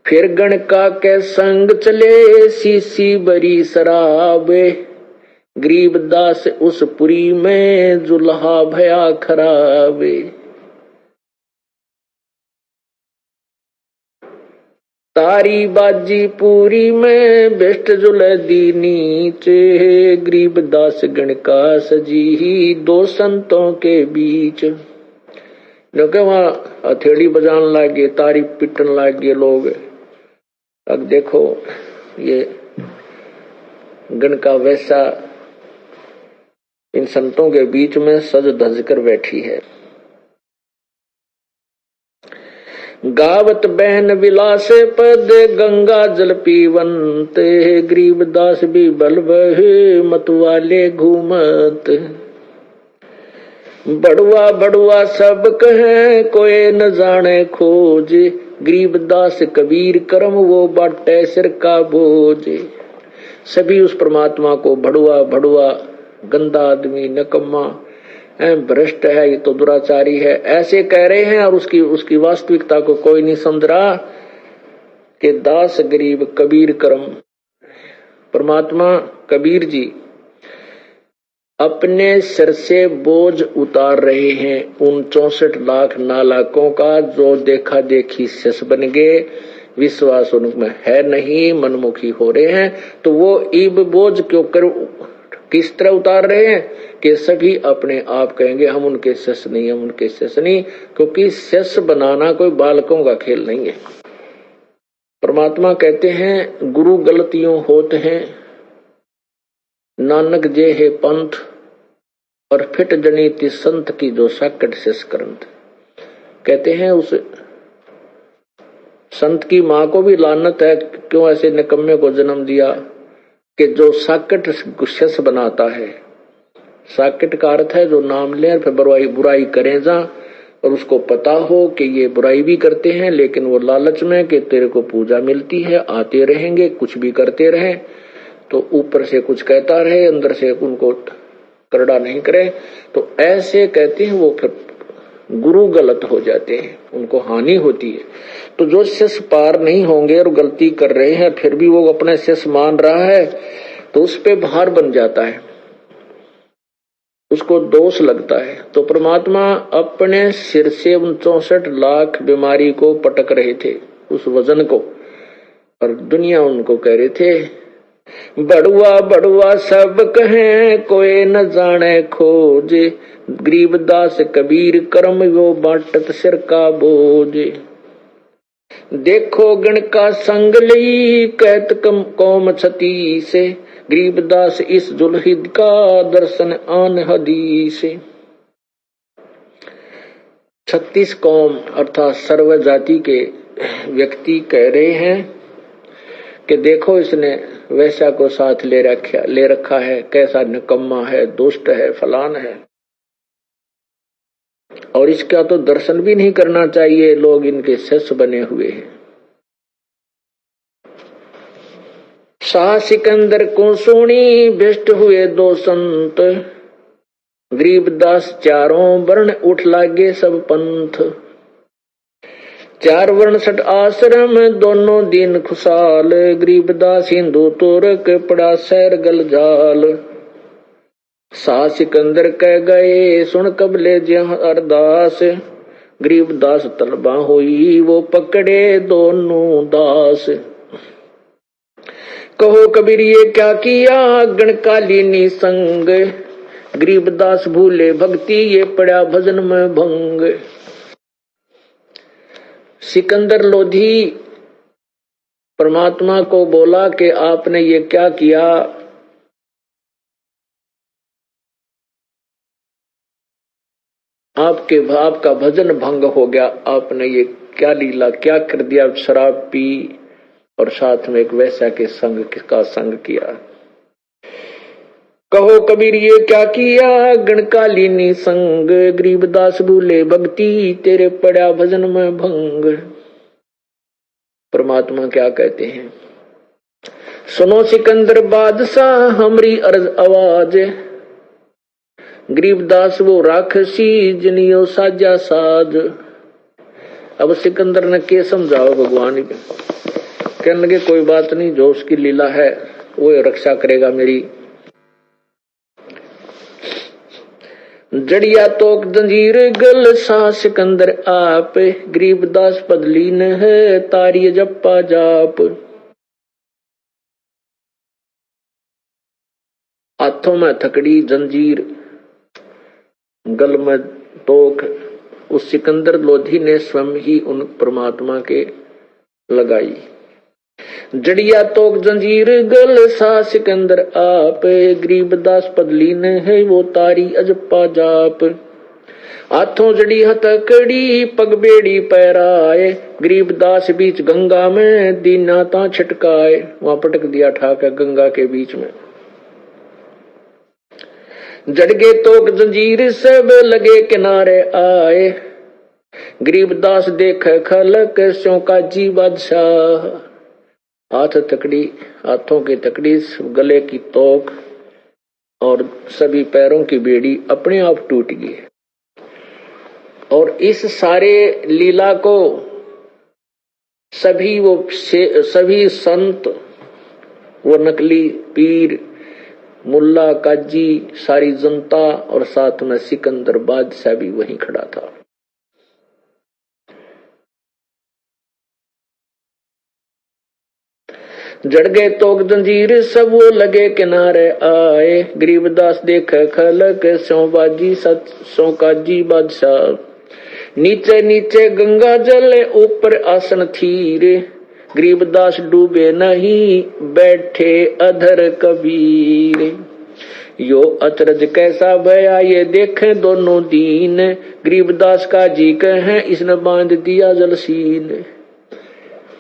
फिर गणका के संग चले सीसी बरी शराबे, गरीबदास उस पुरी में जुल्हा भया खराबे। तारी बाजी पूरी में बेस्ट जुलदी नीचे, गरीबदास गणका सजी दो संतों के बीच। क्योंकि वहां हथेली बजाने लगे, तारी पिटन लगे लोग। अब देखो ये गणका वैसा इन संतों के बीच में सज धज कर बैठी है। गावत बहन विलास पद गंगा जल पीवंत, गरीबदास भी बल बहे मतवाले घूमत। बड़ुआ बड़ुआ सब कहे कोई न जाने खोज, गरीबदास कबीर करम वो बाटे सिर का बोझ। सभी उस परमात्मा को बड़ुआ बड़ुआ, गंदा आदमी, नकम्मा, भ्रष्ट है, ये तो दुराचारी है, ऐसे कह रहे हैं। और उसकी वास्तविकता को कोई नहीं समझ रहा कि दास गरीब कबीर करम। परमात्मा कबीर जी अपने सिर से बोझ उतार रहे हैं उन 64 लाख नालायकों का, जो देखा देखी शिष्य बन गए, विश्वास उनमें है नहीं, मनमुखी हो रहे हैं। तो वो इब बोझ क्यों कर किस तरह उतार रहे हैं कि सभी अपने आप कहेंगे हम उनके शिष्य नहीं, हम उनके शिष्य नहीं, क्योंकि शिष्य बनाना कोई बालकों का खेल नहीं है। परमात्मा कहते हैं गुरु गलतियों होते हैं, नानक जे है पंथ, और फिट जनीति संत की जो साकट शिष्य करंत। कहते हैं उस संत की मां को भी लानत है, क्यों ऐसे निकम्मे को जन्म दिया कि जो साकट शिष्य बनाता है। साकट का अर्थ है जो नाम ले फिर बुराई करें जा, और उसको पता हो कि ये बुराई भी करते हैं, लेकिन वो लालच में कि तेरे को पूजा मिलती है, आते रहेंगे, कुछ भी करते रहे, तो ऊपर से कुछ कहता रहे, अंदर से उनको करड़ा नहीं करे। तो ऐसे कहते हैं वो फिर गुरु गलत हो जाते हैं, उनको हानि होती है। तो जो शिष्य पार नहीं होंगे और गलती कर रहे हैं, फिर भी वो अपने शिष्य मान रहा है, तो उस पे भार बन जाता है, उसको दोष लगता है। तो परमात्मा अपने सिर से उन 64 लाख बीमारी को पटक रहे थे, उस वजन को, और दुनिया उनको कह रहे थे बड़ुआ बड़ुआ सब कहे कोई न जाने खोज, गरीबदास कबीर करम वो बांटत सिर का बोझ। देखो गण का संग लई कहत कौम छती से, गरीबदास इस जुल्हिद का दर्शन आन हदीस। 36 कौम अर्थात सर्व जाति के व्यक्ति कह रहे हैं कि देखो इसने वैसा को साथ ले रखा है, कैसा निकम्मा है, दुष्ट है, फलान है, और इसका तो दर्शन भी नहीं करना चाहिए, लोग इनके शिष्य बने हुए हैं। शाह सिकंदर को सुनी भ्रष्ट हुए दो संत, गरीबदास चारों वर्ण उठ लागे सब पंथ। 4 वर्ण 6 आश्रम दोनों दिन खुशाल, गरीबदास हिंदू तुर्क पड़ा सैर गल जाल। शाह सिकंदर कह गए सुन कबले जहाँ अरदास, गरीबदास तलबा हुई वो पकड़े दोनों दास। कहो कबीर ये क्या किया गणकालीनी संग, गरीबदास भूले भक्ति ये पड़ा भजन में भंग। सिकंदर लोधी परमात्मा को बोला कि आपने ये क्या किया, आपका भजन भंग हो गया, आपने ये क्या लीला क्या कर दिया, शराब पी और साथ में एक वैसा के संग का संग किया। कहो कबीर ये क्या किया गणकालीनी संग, गरीबदास भूले भक्ति तेरे पड़ा भजन में भंग। परमात्मा क्या कहते हैं, सुनो सिकंदर बादशाह हमरी अर्ज आवाज, गरीबदास वो राक्षसी जिनियो साजा साज। अब सिकंदर ने के समझाओ भगवान के, कहने लगे कोई बात नहीं, जो उसकी लीला है वो रक्षा करेगा मेरी। जड़िया तोक जंजीर गल सा सिकंदर आप, गरीबदास पदलीन है तारी जप्पा जाप। हाथों में थकड़ी जंजीर, गल में तोक, उस सिकंदर लोधी ने स्वयं ही उन परमात्मा के लगाई। जड़िया तोक जंजीर गल सा सिकंदर आप, गरीबदास पदलीन है वो तारी अजप्पा जाप। हाथों जड़ी हथकड़ी पग बेड़ी पैराए, गरीबदास बीच गंगा में दीना ता छिटकाए। वहां पटक दिया ठाकर गंगा के बीच में। जड़गे तोक जंजीर सब लगे किनारे आए, गरीबदास देख खलक स्यों का जी बादशाह। हाथ तकड़ी, हाथों की तकड़ी, गले की तोक और सभी पैरों की बेड़ी अपने आप टूट गई। और इस सारे लीला को सभी संत, वो नकली पीर, मुल्ला काजी, सारी जनता और साथ में सिकंदर बादशाह भी वहीं खड़ा था। जड़ गए तोक जंजीर सब वो लगे किनारे आए, गरीबदास देख खलक स्यों बाजी स्यों काजी बादशाह। नीचे नीचे गंगा जल ऊपर आसन थीर, गरीबदास डूबे नहीं बैठे अधर कबीर। यो अचरज कैसा भया ये देखे दोनों दीन, गरीबदास का जी कहे इसने बांध दिया जलसीन।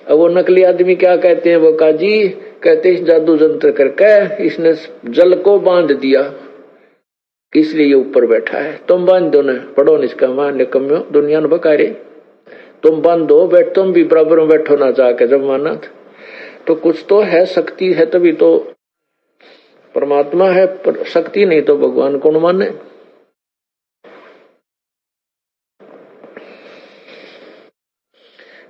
अब वो नकली आदमी क्या कहते हैं, वो काजी कहते इस जादू जंत्र करके इसने जल को बांध दिया, किस लिए ऊपर बैठा है। तुम बांध दो न, पढ़ो निष्का मान निकम्यो दुनिया न बकारे, तुम बांधो बैठ, तुम भी बराबर में बैठो ना जाके। जब माना तो कुछ तो है, शक्ति है तभी तो परमात्मा है, पर शक्ति नहीं तो भगवान कौन माने।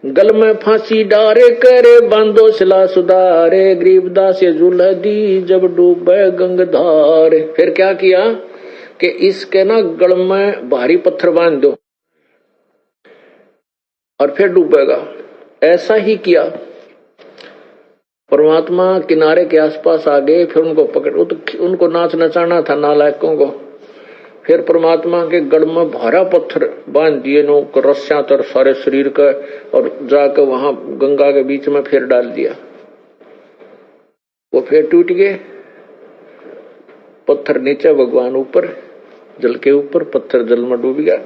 गल में फांसी डारे करे बांधो सिला सुधारे, गरीबदास ये झूला दी जब डूबे गंगधार। फिर क्या किया कि इसके ना गल में भारी पत्थर बांध दो और फिर डूबेगा। ऐसा ही किया। परमात्मा किनारे के आसपास आ गए, फिर उनको पकड़, उनको नाच नचाना था नालायकों को। फिर परमात्मा के गढ़ में भारा पत्थर बांध दिए नो रस्सियां तर सारे शरीर का, और जाकर वहां गंगा के बीच में फिर डाल दिया। वो फिर टूट गए, पत्थर नीचे भगवान ऊपर, जल के ऊपर, पत्थर जल में डूब गया।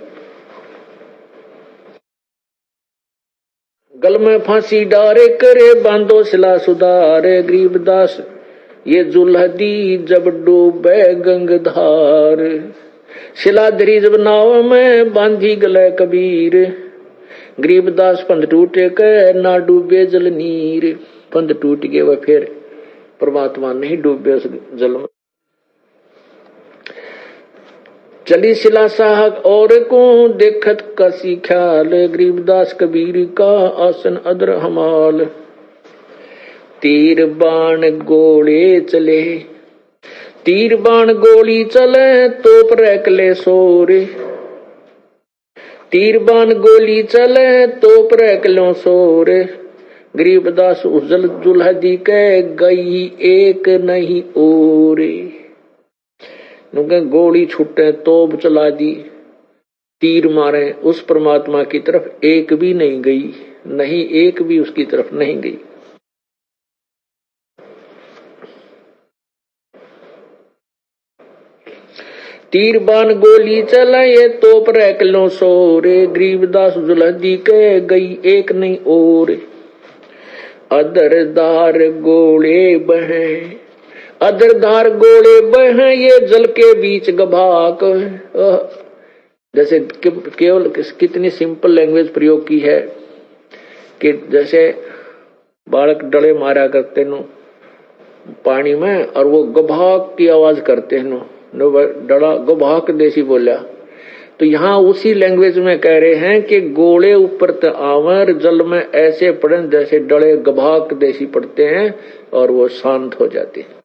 गल में फांसी डारे करे बांधो सिला सुधारे, गरीबदास ये जुल्हदी जब डूबे गंगधार। शिला धरी जब नाव में बांधी गले कबीर, गरीबदास पंध टूटे के ना डूबे जल नीर। पंध टूट गए वह, फिर परमात्मा नहीं डूबे उस जल में। चली शिला साहक और को देखत कसी ख्याल, गरीबदास कबीर का आसन अदर हमाल। तीर बाण गोले चले, तीर बाण गोली चले तोप रैकले सोरे, तीर बाण गोली चले तोप रैकलो सोरे। गरीबदास उस जल जुल्हदी के गई एक नहीं ओरे। गोली छूटे, तोप चला दी, तीर मारे, उस परमात्मा की तरफ एक भी नहीं गई, नहीं एक भी उसकी तरफ नहीं गई। तीर बाण गोली चलाए तोप रैकलो सोरे, गरीबदास जुल्हदी के गई एक नहीं और। अदरदार गोले बहे, अदरदार गोले बहे ये जल के बीच गभाक। जैसे केवल कितनी सिंपल लैंग्वेज प्रयोग की है कि जैसे बालक डले मारा करते नो पानी में, और वो गभाक की आवाज करते हैं नो डला गभाक देसी बोलिया, तो यहाँ उसी लैंग्वेज में कह रहे हैं कि गोले ऊपर ते आवर जल में ऐसे पड़े जैसे डले गभाक देसी पड़ते हैं और वो शांत हो जाते हैं।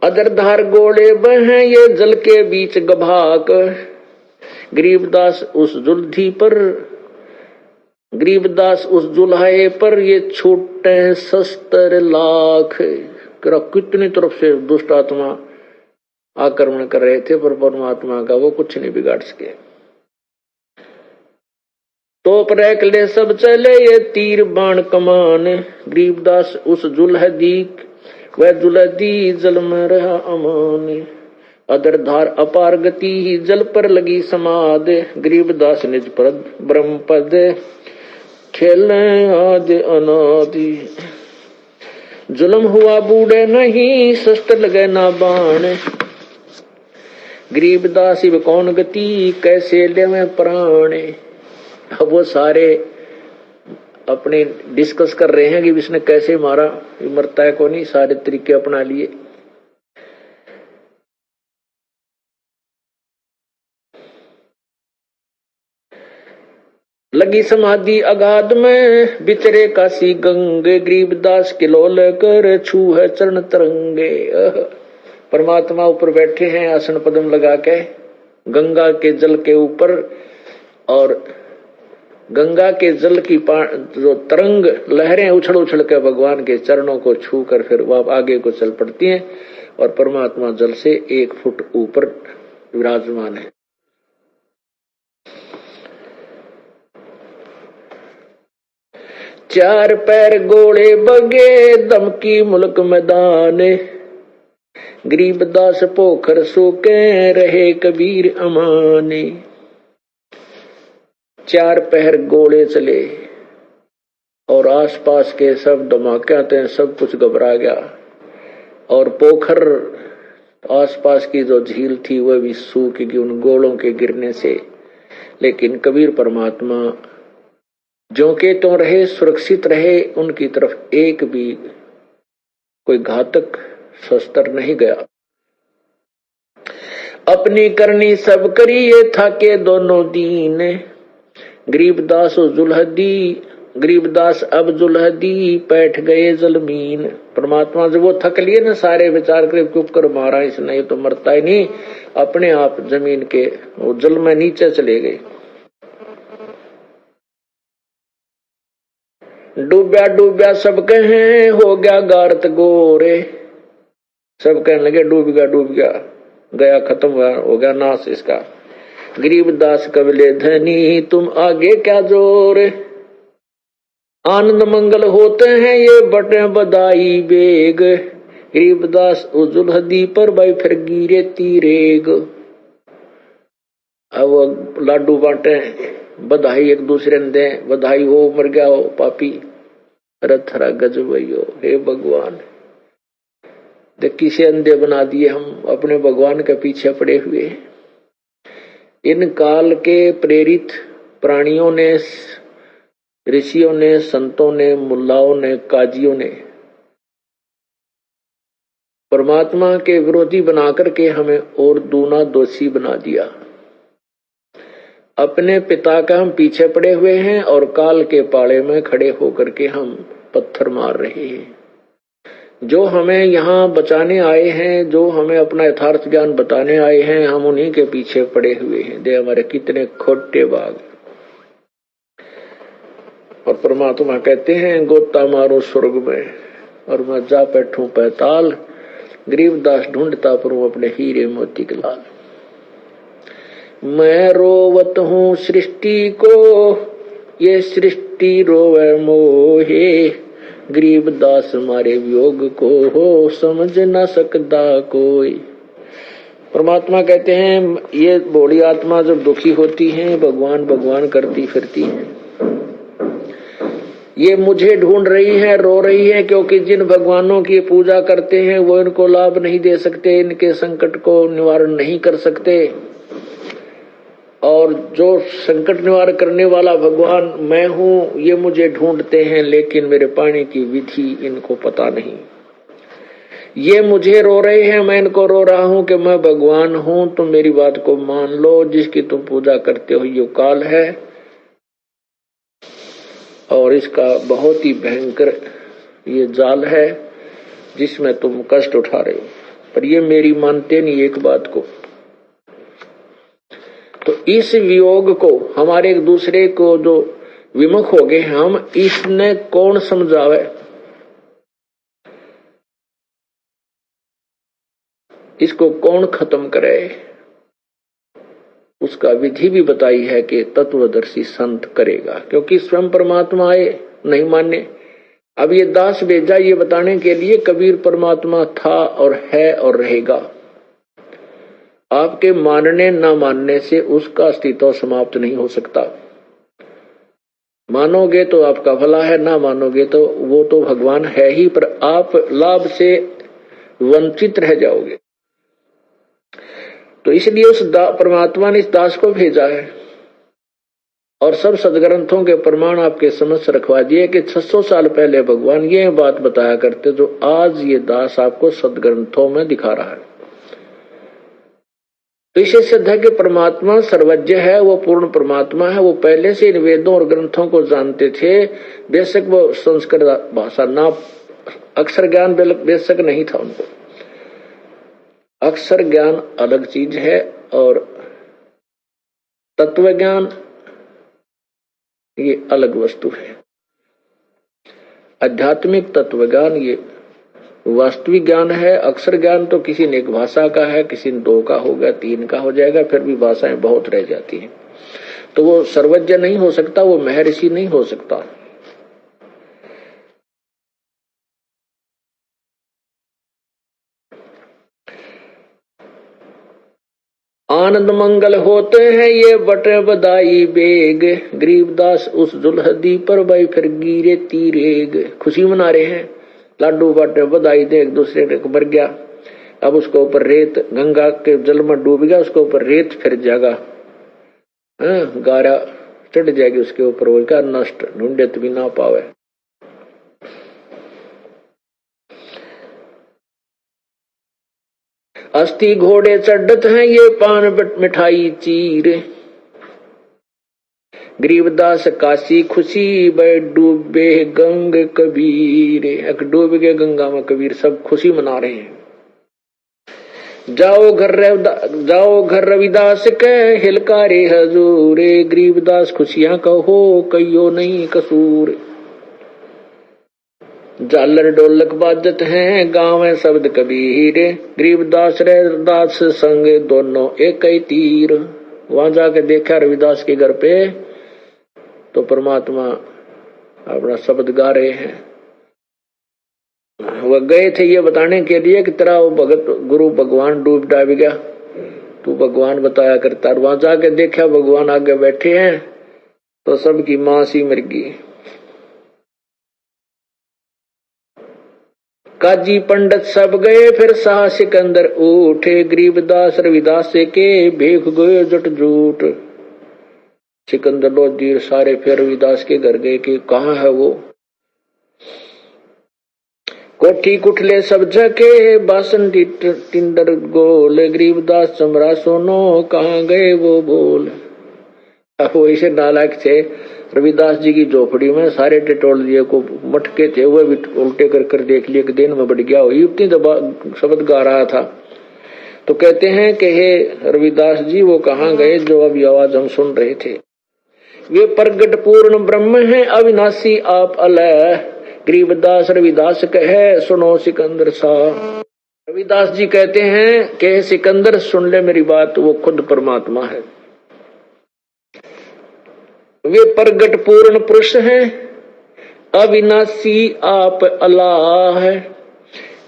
अदरधार गोले बहें ये जल के बीच गभाक, गरीबदास उस जुल्धी पर, गरीबदास उस जुल्हाए पर ये छूटे शस्त्र लाख। कितनी तरफ से दुष्ट आत्मा आक्रमण कर रहे थे पर परमात्मा का वो कुछ नहीं बिगाड़ सके। तोप रैक ले सब चले ये तीर बाण कमान, गरीबदास उस जुल्हदी वह जुल्हदी जल में रहा अमान। अदरधार अपार गति ही जल पर लगी समाद, गरीबदास निज पर ब्रह्म पद खेले आदि अनादि। जुल्म हुआ बूढ़े नहीं शस्त्र लगे ना बाण, गरीबदास इब कौन गति कैसे ले में प्राण। अब वो सारे अपने डिस्कस कर रहे हैं कि इसने कैसे मारा, ये मरता है को नहीं, सारे तरीके अपना लिए। लगी समाधि अगाध में बिचरे काशी गंगे, गरीबदास किलोल कर छू है चरण तरंगे। परमात्मा ऊपर बैठे हैं आसन पद्म लगा के गंगा के जल के ऊपर, और गंगा के जल की जो तरंग लहरें उछल उछल के भगवान के चरणों को छू कर फिर वह आगे को चल पड़ती हैं, और परमात्मा जल से 1 फुट ऊपर विराजमान है। चार पैर गोले बगे दमकी मुल्क मैदान, गरीबदास पोखर सोके रहे कबीर अमाने। 4 पहर गोले चले और आसपास के सब धमाके आते हैं, सब कुछ घबरा गया, और पोखर आसपास की जो झील थी वह भी सूख गई उन गोलों के गिरने से। लेकिन कबीर परमात्मा जो के तो रहे, सुरक्षित रहे, उनकी तरफ एक भी कोई घातक शस्त्र नहीं गया। अपनी करनी सब करी ये था के दोनों दीन, गरीबदास जुल्हदी, गरीबदास अब जुल्हदी बैठ गए जलमीन। परमात्मा जब वो थक लिए ना, सारे विचार करे चुप कर मारा इसने, ये तो मरता ही नहीं, अपने आप जमीन के वो जल में नीचे चले गए। डूब्या डूब्या सब कहे हो गया गारत गोरे, सब कहने लगे डूब गया गया, खत्म हो गया नाश इसका। गरीबदास कबले धनी तुम आगे क्या जोर, आनंद मंगल होते हैं ये बटे बदाई बेग, गरीबदास जुल्हदी पर भाई फिर गिरे तीरेग। अब लाडू बांटे, बधाई एक दूसरे ने दे, बधाई हो मर गया हो पापी, रथरा गजबैयो। हे भगवान, देखी से अंधे बना दिए हम, अपने भगवान के पीछे पड़े हुए। इन काल के प्रेरित प्राणियों ने, ऋषियों ने, संतों ने, मुल्लाओं ने, काजियों ने परमात्मा के विरोधी बनाकर के हमें और दूना दोषी बना दिया। अपने पिता का हम पीछे पड़े हुए हैं और काल के पाले में खड़े होकर के हम पत्थर मार रहे हैं। जो हमें यहाँ बचाने आए हैं, जो हमें अपना यथार्थ ज्ञान बताने आए हैं, हम उन्हीं के पीछे पड़े हुए हैं। दे हमारे कितने खोटे बाग। और परमात्मा कहते हैं गोता मारो स्वर्ग में और मैं जा बैठूं पैताल, गरीबदास ढूंढता फिरूं अपने हीरे मोती के लाल। मैं रोवत हूँ सृष्टि को ये सृष्टि रोवे मोहे, गरीबदास मारे वियोग को हो समझ न सकता कोई। परमात्मा कहते हैं ये बूढ़ी आत्मा जब दुखी होती है, भगवान भगवान करती फिरती है, ये मुझे ढूंढ रही है, रो रही है, क्योंकि जिन भगवानों की पूजा करते हैं वो इनको लाभ नहीं दे सकते, इनके संकट को निवारण नहीं कर सकते। और जो संकट निवारण करने वाला भगवान मैं हूँ, ये मुझे ढूंढते हैं, लेकिन मेरे पाने की विधि इनको पता नहीं। ये मुझे रो रहे हैं, मैं इनको रो रहा हूं कि मैं भगवान हूं, तुम मेरी बात को मान लो। जिसकी तुम पूजा करते हो ये काल है और इसका बहुत ही भयंकर ये जाल है जिसमें तुम कष्ट उठा रहे हो। पर ये मेरी मानते नहीं एक बात को। तो इस वियोग को, हमारे एक दूसरे को जो विमुख हो गए हम, इसने कौन समझावे, इसको कौन खत्म करे? उसका विधि भी बताई है कि तत्वदर्शी संत करेगा, क्योंकि स्वयं परमात्मा आए नहीं माने। अब ये दास भेजा ये बताने के लिए कबीर परमात्मा था और है और रहेगा। आपके मानने न मानने से उसका अस्तित्व समाप्त नहीं हो सकता। मानोगे तो आपका भला है, ना मानोगे तो वो तो भगवान है ही, पर आप लाभ से वंचित रह जाओगे। तो इसलिए उस परमात्मा ने इस दास को भेजा है और सब सदग्रंथों के प्रमाण आपके समक्ष रखवा दिए कि 600 साल पहले भगवान ये बात बताया करते जो आज ये दास आपको सदग्रंथों में दिखा रहा है। तो इसे सिद्ध है कि परमात्मा सर्वज्ञ है, वो पूर्ण परमात्मा है। वो पहले से इन वेदों और ग्रंथों को जानते थे। बेशक वो संस्कृत भाषा ना, अक्षर ज्ञान बेशक नहीं था उनको। अक्षर ज्ञान अलग चीज है और तत्व ज्ञान ये अलग वस्तु है। आध्यात्मिक तत्व ज्ञान ये वास्तविक ज्ञान है। अक्षर ज्ञान तो किसी ने एक भाषा का है, किसी ने 2 का हो गया, 3 का हो जाएगा, फिर भी भाषाएं बहुत रह जाती हैं। तो वो सर्वज्ञ नहीं हो सकता, वो महर्षि नहीं हो सकता। आनंद मंगल होते हैं ये बटे बधाई बेग, गरीबदास उस दुल्हदी पर भाई फिर गिरे तीरेग। खुशी मना रहे हैं, लाडू बाटे बधाई दे, एक दूसरे को मर गया। अब उसके ऊपर रेत, गंगा के जल में डूब गया, उसके ऊपर रेत फिर जाएगा, गारा चढ़ जाएगी उसके ऊपर, वो क्या नष्ट ढूंढे तो भी ना पावे। अस्थि घोड़े चढ़त हैं ये पान मिठाई चीर, गरीबदास काशी खुशी बै डूबे गंग कबीर। एक डूब गए गंगा में कबीर, सब खुशी मना रहे हैं। जाओ घर रविदास के हिलकारे हजूर, गरीबदास खुशियां कहो कहियो नहीं कसूर। झालर ढोलक बाजत हैं गाँव है शब्द कबीर, गरीबदास रविदास संग दोनों एक ही तीर। वहां जाके देखा रविदास के घर पे तो परमात्मा अपना शब्द गा रहे हैं। वह गए थे ये बताने के लिए कि तेरा वो भगत गुरु भगवान डूब डाब गया, तू भगवान बताया करता। वहां जाके देखा भगवान आगे बैठे हैं तो सबकी मां सी मर गई। काजी पंडित सब गए फिर शाह सिकंदर उठे, गरीबदास रविदास के भेख गए जट जूट। सिकंदर लोधी सारे फिर रविदास के घर गए कि कहाँ है वो। कोठी कुठले सब जके बासन टिंडर गोल, गरीबदास चमरा सोनो कहाँ गए वो बोल। अब वो इसे नालायक थे, रविदास जी की झोपड़ी में सारे टिटोलिए को मटके थे, वह भी उल्टे कर देख लिए कि दिन में बढ़ गया हो, इतनी दबा शब्द गा रहा था। तो कहते हैं कि हे रविदास जी वो कहाँ गए जो अभी आवाज हम सुन रहे थे। वे प्रगट पूर्ण ब्रह्म हैं अविनाशी आप अलह, गरीबदास रविदास कहे सुनो सिकंदर सा। रविदास जी कहते हैं कि सिकंदर सुन ले मेरी बात, वो खुद परमात्मा है। वे प्रगट पूर्ण पुरुष हैं अविनाशी आप अल्लाह है,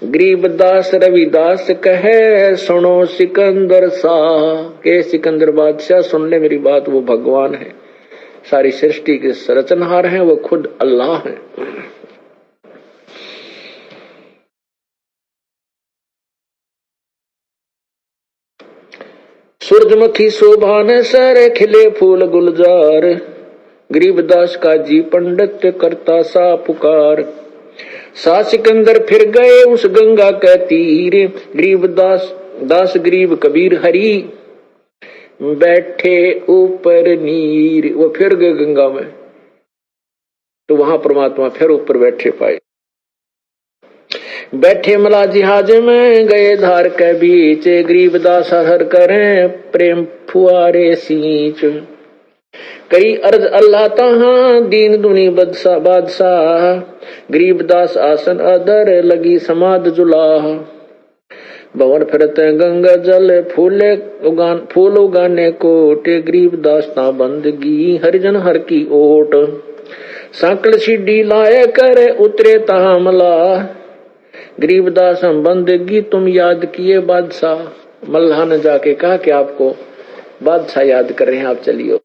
गरीबदास रविदास कहे सुनो सिकंदर सा। के सिकंदर बादशाह सुन ले मेरी बात, वो भगवान है, सारी सृष्टि के रचनहार हैं, वो खुद अल्लाह है। सूरजमुखी शोभान सर खिले फूल गुलजार, गरीबदास का जी पंडित करता सा पुकार। सा सिकंदर फिर गए उस गंगा के तीर, गरीब दास गरीब कबीर हरि बैठे ऊपर नीर। वो फिर गए गंगा में, तो वहां परमात्मा फिर ऊपर बैठे पाए। बैठे मला जिहाज में गए धार के बीच, गरीब दास हर करें प्रेम फुआरे सींच। कई अर्ज अल्लाह तहां दीन दुनी बादशाह, गरीब दास आसन अदर लगी समाध जुलाह। भवन फिरते गंगा जल फूल उगाने कोटे, गरीब दास ता बंदगी हरिजन हर की ओट। सांकल सीढ़ी लाए करे उतरे तहा मला, गरीब दास हम बंदगी तुम याद किए बादशाह। मल्लाह ने जाके कहा कि आपको बादशाह याद कर रहे हैं, आप चलिए।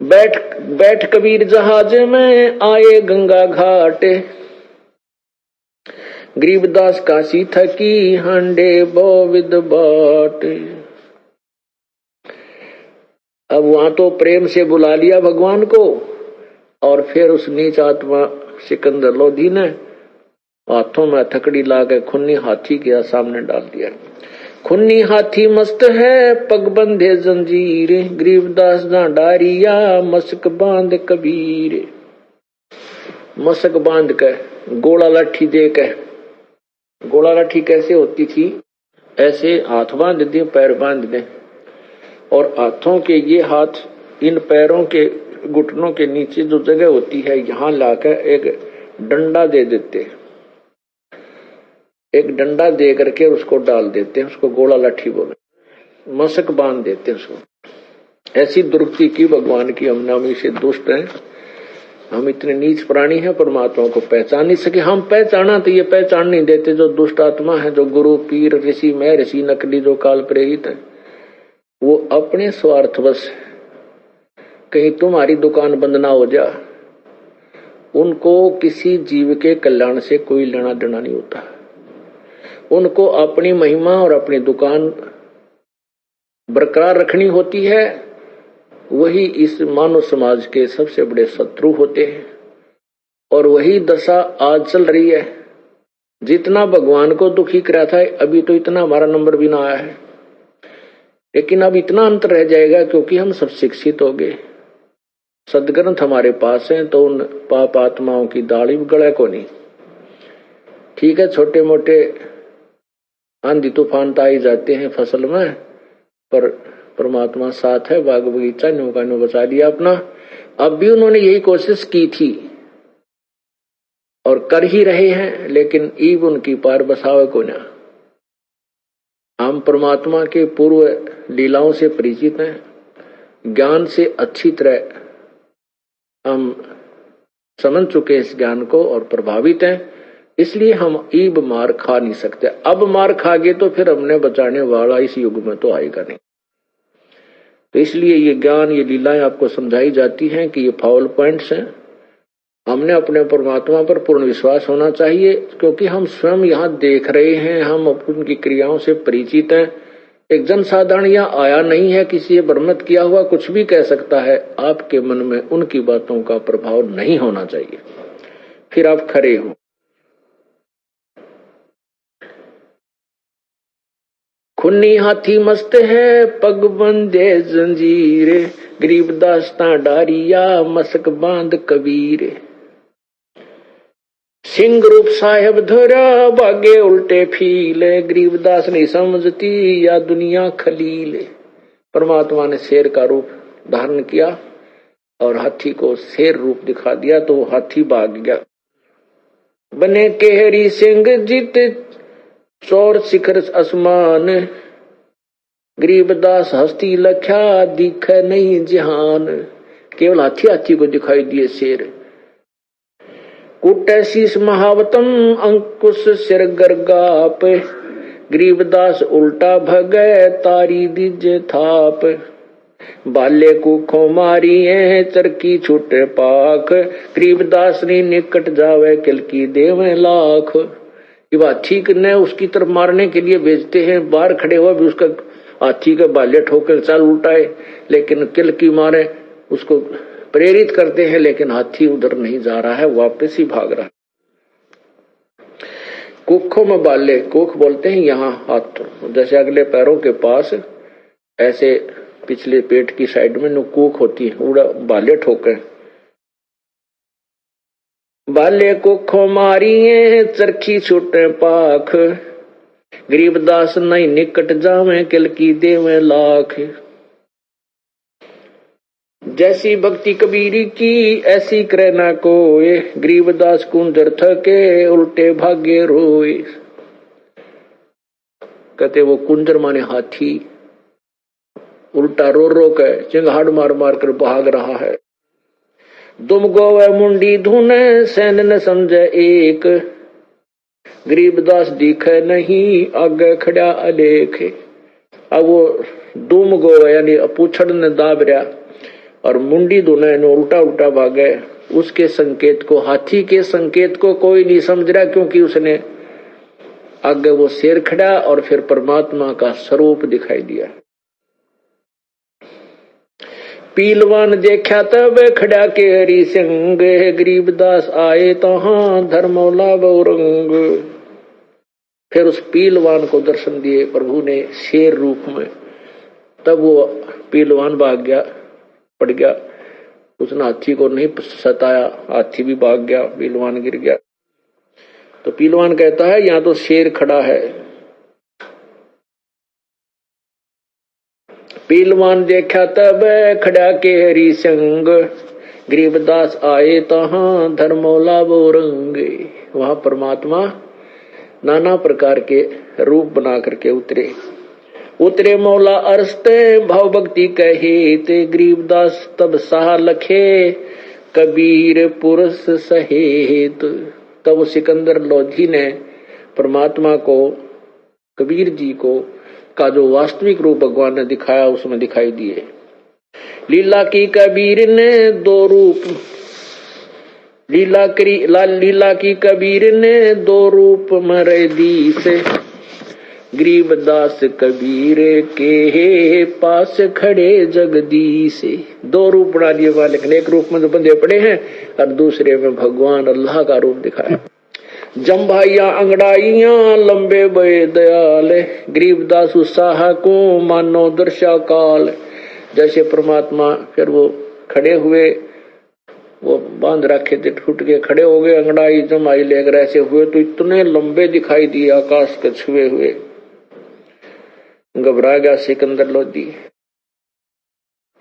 बैठ कबीर जहाज में आए गंगा घाट, गरीबदास काशी थकी हांडे बोविद बाट। अब वहां तो प्रेम से बुला लिया भगवान को, और फिर उस नीच आत्मा सिकंदर लोधी ने हाथों में हथकड़ी लाकर खुन्नी हाथी के सामने डाल दिया। खुन्नी हाथी मस्त है पग बंधे जंजीर, गरीबदास ना डारिया मस्क बांध कबीर। मस्क बांध के गोला लाठी दे के, गोला लाठी कैसे होती थी, ऐसे हाथ बांध दे पैर बांध दे, और हाथों के ये हाथ इन पैरों के घुटनों के नीचे जो जगह होती है यहाँ लाकर एक डंडा दे देते, एक डंडा दे करके उसको डाल देते हैं, उसको गोला लाठी बोले, मशक बांध देते हैं उसको। ऐसी दुर्गति की भगवान की, हम नामी से दुष्ट हैं, हम इतने नीच प्राणी हैं, परमात्मा को पहचान नहीं सके। हम पहचाना तो ये पहचान नहीं देते जो दुष्ट आत्मा है, जो गुरु पीर ऋषि मैं ऋषि नकली जो काल प्रेरित है, वो अपने स्वार्थवश कहीं तुम्हारी दुकान बंद ना हो जा, उनको किसी जीव के कल्याण से कोई लेना देना नहीं होता। उनको अपनी महिमा और अपनी दुकान बरकरार रखनी होती है, वही इस मानव समाज के सबसे बड़े शत्रु होते हैं। और वही दशा आज चल रही है। जितना भगवान को दुखी करा था, अभी तो इतना हमारा नंबर भी ना आया है, लेकिन अब इतना अंतर रह जाएगा क्योंकि हम सब शिक्षित हो गए, सदग्रंथ हमारे पास हैं, तो उन पाप आत्माओं की दाढ़ी गड़े को नहीं। ठीक है, छोटे मोटे आंधी तूफान तो आ ही जाते हैं फसल में, पर परमात्मा साथ है, बाग बगीचा नौका ने बचा लिया अपना। अब भी उन्होंने यही कोशिश की थी और कर ही रहे हैं, लेकिन ईब उनकी पार बसावे को ना। हम परमात्मा के पूर्व लीलाओं से परिचित हैं, ज्ञान से अच्छी तरह हम समझ चुके इस ज्ञान को और प्रभावित हैं, इसलिए हम ईब मार खा नहीं सकते। अब मार खा गए तो फिर हमने बचाने वाला इस युग में तो आएगा नहीं। तो इसलिए ये ज्ञान, ये लीलाएं आपको समझाई जाती हैं कि ये फाउल पॉइंट्स हैं। हमने अपने परमात्मा पर पूर्ण विश्वास होना चाहिए, क्योंकि हम स्वयं यहाँ देख रहे हैं, हम उनकी क्रियाओं से परिचित हैं। एक जनसाधारण यहाँ आया नहीं है, किसी से भ्रमित किया हुआ कुछ भी कह सकता है, आपके मन में उनकी बातों का प्रभाव नहीं होना चाहिए, फिर आप खरे हो। खुन्नी हाथी मस्त है पग बंधे जंजीर, गरीबदास ता डारिया मस्क बांध कबीर। सिंह रूप साहेब धरा भागे उल्टे फील, गरीबदास नहीं समझती या दुनिया खलील। परमात्मा ने शेर का रूप धारण किया और हाथी को शेर रूप दिखा दिया, तो वो हाथी भाग गया। बने केहरी सिंह जीत चौर शिखर आसमान, गरीबदास हस्ती लख्या दिख नहीं जहान। केवल हाथी हाथी को दिखाई दिए शेर। कुट शीस महावतम अंकुश सिर गरगाप, गरीबदास उल्टा भगे तारी दीजे थाप। बाले कुखों मारी है चरकी छूटे पाख, गरीबदास ने निकट जावे किल की देवे लाख। हाथी ने उसकी तरफ मारने के लिए भेजते हैं, बाहर खड़े हुआ भी उसका हाथी का बाले ठोकर चाल उल्टाए, लेकिन किल की मारे उसको प्रेरित करते हैं, लेकिन हाथी उधर नहीं जा रहा है, वापस ही भाग रहा है। कुखों में बाले, कुख बोलते हैं यहाँ हाथ, जैसे अगले पैरों के पास ऐसे पिछले पेट की साइड में नुकूख होती है, उड़ा बाले ठोके। बाले कुखों मारिए चरखी छूटे पाख, गरीबदास नहीं निकट जावे किल की देवे लाख। जैसी भक्ति कबीरी की ऐसी करे ना कोई, गरीबदास कुंजर थके उल्टे भागे रोए। कहते वो कुंजर माने हाथी उल्टा रो रो के चिंगाड़ मार मार कर भाग रहा है। दुम गोवे मुंडी धुने सैन न समझे एक, गरीबदास दिखे नहीं आगे खड़ा अलेख। अब वो दुम गोवे यानी पूछड़ ने दाब रहा और मुंडी धुने उल्टा उल्टा भागे, उसके संकेत को, हाथी के संकेत को कोई नहीं समझ रहा, क्योंकि उसने आगे वो शेर खड़ा और फिर परमात्मा का स्वरूप दिखाई दिया। पीलवान देखा तब खड़ा के हरि संग, गरीबदास आए तहां धर्मौला बहुरंग। फिर उस पीलवान को दर्शन दिए प्रभु ने शेर रूप में, तब वो पीलवान भाग गया, पड़ गया, उसने हाथी को नहीं सताया, हाथी भी भाग गया, पीलवान गिर गया। तो पीलवान कहता है यहाँ तो शेर खड़ा है। पीलवान देखा तब खड़ा के हरि संग, गरीबदास आए तहां धर्मौला बोरंग। वहां परमात्मा नाना प्रकार के रूप बना करके उतरे मौला अरस्ते भाव भक्ति कहे ते, गरीबदास तब सहा लखे कबीर पुरुष सहेत। तब सिकंदर लोधी ने परमात्मा को, कबीर जी को का जो वास्तविक रूप भगवान ने दिखाया उसमें दिखाई दिए। लीला की कबीर ने दो रूप, लीला की कबीर ने दो रूप मरे दी से, गरीबदास कबीर के पास खड़े जगदीश। दो रूप बना दिए मालिक ने, एक रूप में जो बंधे पड़े हैं और दूसरे में भगवान अल्लाह का रूप दिखाया। जम्भाइया अंगड़ाइया लंबे बे दयाल, गरीबदास उत्साह को मानो दर्शा काल। जैसे परमात्मा फिर वो खड़े हुए, वो बांध रखे थे, टूट के खड़े हो गए, अंगड़ाई जमाई लेकर ऐसे हुए तो इतने लंबे दिखाई दिए आकाश के छुए हुए। घबरा गया सिकंदर लोधी।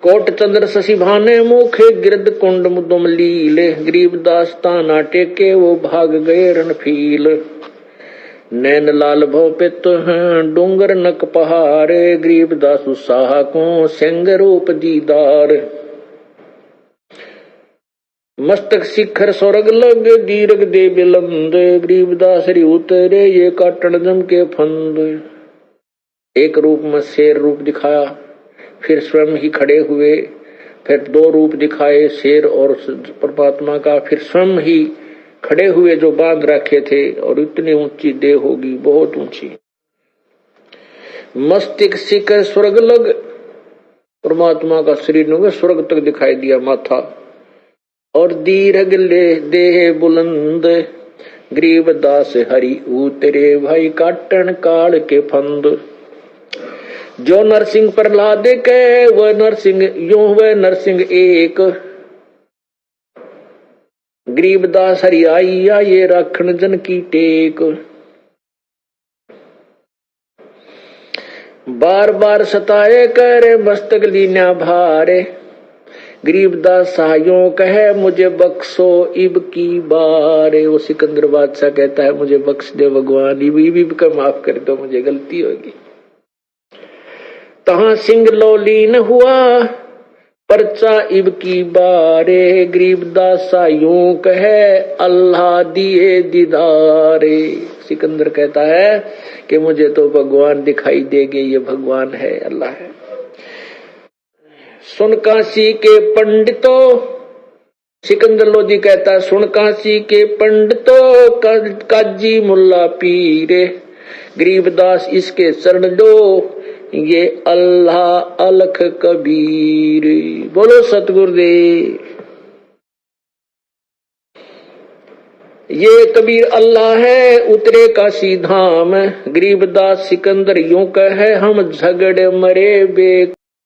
कोट चंद्र शशि भाने मुखे गिरद कुंड मुदुम लीले, गरीबदास ताना टेके वो भाग गए रणफील। नैन लाल भव पित हैं डूंगर नक पहाड़े, गरीबदास उत्साह को सिंह रूप दीदार। मस्तक शिखर स्वर्ग लग दीर्घ दे बिलंद, गरीबदास री उतरे ये काटन जम के फंद। एक रूप में शेर रूप दिखाया, फिर स्वयं ही खड़े हुए, फिर दो रूप दिखाए शेर और परमात्मा का, फिर स्वयं ही खड़े हुए जो बांध रखे थे, और इतनी ऊंची देह होगी, बहुत ऊंची। मस्तिष्क शिखर स्वर्ग लग, परमात्मा का शरीर स्वर्ग तक दिखाई दिया माथा, और दीर्घ ले देह बुलंद, गरीबदास हरि उतरे भाई काटन काल के फंद। जो नरसिंह प्रहलाद के वह नरसिंह यूं वह नरसिंह एक, गरीबदास हरि आइया ये राखण जन की टेक। बार बार सताए करे मस्तक लीना भारे, गरीबदास सायों कहे मुझे बख्शो इब की बारे। वो सिकंदर बादशाह कहता है मुझे बख्श दे भगवान, इब का माफ कर दो, मुझे गलती होगी। तहां सिंह लोलीन हुआ परचा इब की बारे, गरीबदास सायों कहे अल्लाह दिए दीदारे। सिकंदर कहता है कि मुझे तो भगवान दिखाई देंगे, ये भगवान है, अल्लाह है। सुन काशी के पंडितों, सिकंदर लोधी कहता है सुन काशी के पंडितों काजी मुल्ला पीरे, गरीबदास इसके शरण दो ये अल्लाह अलख कबीर। बोलो सतगुरुदेव। ये कबीर अल्लाह है उतरे काशी धाम, गरीबदास सिकंदर यूं कहे हम झगड़े मरे बे